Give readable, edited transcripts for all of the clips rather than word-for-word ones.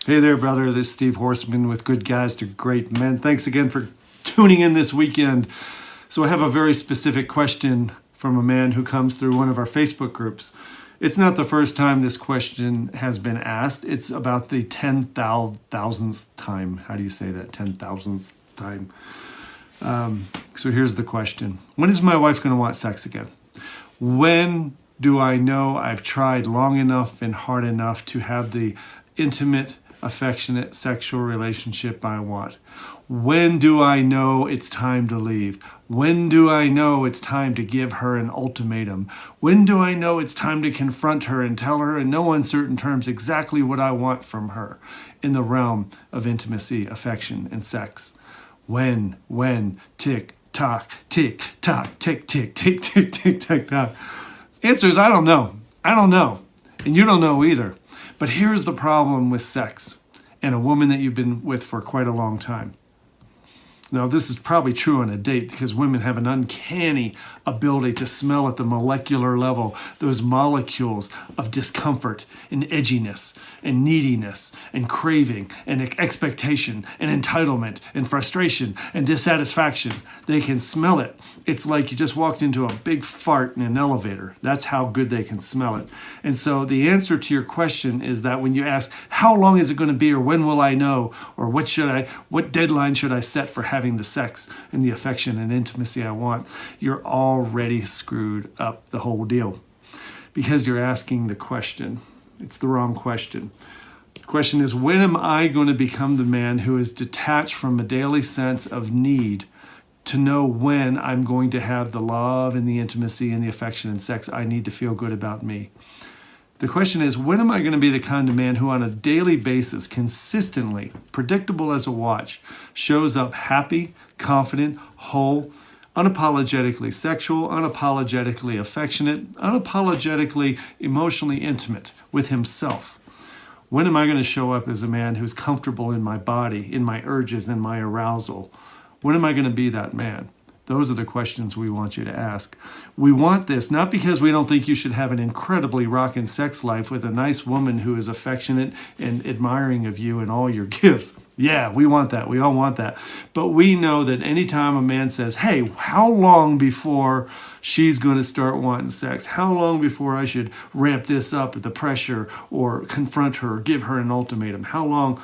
Hey there, brother. This is Steve Horseman with Good Guys to Great Men. Thanks again for tuning in this weekend. So I have a very specific question from a man who comes through one of our Facebook groups. It's not the first time this question has been asked. It's about the 10,000th time. How do you say that? 10,000th time. So here's the question. When is my wife going to want sex again? When do I know I've tried long enough and hard enough to have the intimate, affectionate sexual relationship I want? When do I know it's time to leave? When do I know it's time to give her an ultimatum? When do I know it's time to confront her and tell her in no uncertain terms exactly what I want from her in the realm of intimacy, affection, and sex? When, tick, tock, tick, tock, tick, tick, tick, tick, tick, tick, tock. Answer is, I don't know. I don't know. And you don't know either. But here's the problem with sex and a woman that you've been with for quite a long time. Now, this is probably true on a date because women have an uncanny ability to smell at the molecular level those molecules of discomfort and edginess and neediness and craving and expectation and entitlement and frustration and dissatisfaction. They can smell it. It's like you just walked into a big fart in an elevator. That's how good they can smell it. And so the answer to your question is that when you ask, how long is it going to be, or when will I know, or what deadline should I set for having the sex and the affection and intimacy I want, you're already screwed up the whole deal because you're asking the question. It's the wrong question. The question is, when am I going to become the man who is detached from a daily sense of need to know when I'm going to have the love and the intimacy and the affection and sex I need to feel good about me? The question is, when am I going to be the kind of man who on a daily basis, consistently, predictable as a watch, shows up happy, confident, whole, unapologetically sexual, unapologetically affectionate, unapologetically emotionally intimate with himself? When am I going to show up as a man who's comfortable in my body, in my urges, in my arousal? When am I going to be that man? Those are the questions we want you to ask. We want this not because we don't think you should have an incredibly rockin' sex life with a nice woman who is affectionate and admiring of you and all your gifts. Yeah, we want that. We all want that. But we know that anytime a man says, hey, how long before she's going to start wanting sex? How long before I should ramp this up with the pressure or confront her or give her an ultimatum? How long?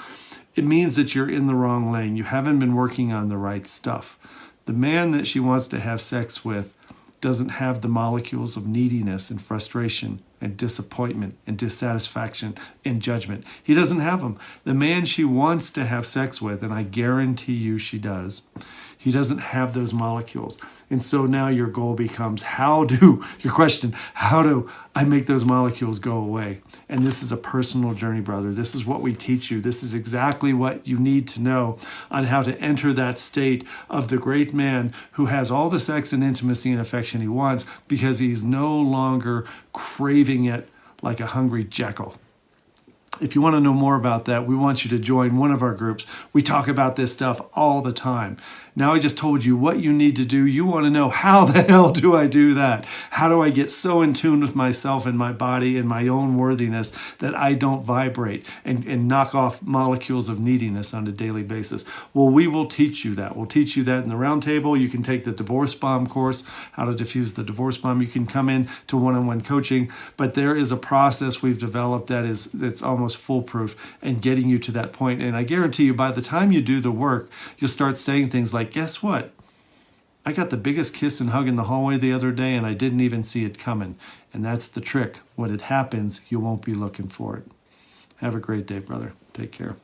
It means that you're in the wrong lane. You haven't been working on the right stuff. The man that she wants to have sex with doesn't have the molecules of neediness and frustration and disappointment and dissatisfaction and judgment. He doesn't have them. The man she wants to have sex with, and I guarantee you she does, he doesn't have those molecules. And so now your goal becomes, how do I make those molecules go away? And this is a personal journey, brother. This is what we teach you. This is exactly what you need to know on how to enter that state of the great man who has all the sex and intimacy and affection he wants because he's no longer craving it like a hungry jackal. If you want to know more about that, we want you to join one of our groups. We talk about this stuff all the time. Now I just told you what you need to do. You want to know, how the hell do I do that? How do I get so in tune with myself and my body and my own worthiness that I don't vibrate and knock off molecules of neediness on a daily basis? Well, we will teach you that. We'll teach you that in the roundtable. You can take the Divorce Bomb course, how to diffuse the divorce bomb. You can come in to one-on-one coaching, but there is a process we've developed that's almost foolproof and getting you to that point. And I guarantee you, by the time you do the work, you'll start saying things like, guess what? I got the biggest kiss and hug in the hallway the other day and I didn't even see it coming. And that's the trick. When it happens, you won't be looking for it. Have a great day, brother. Take care.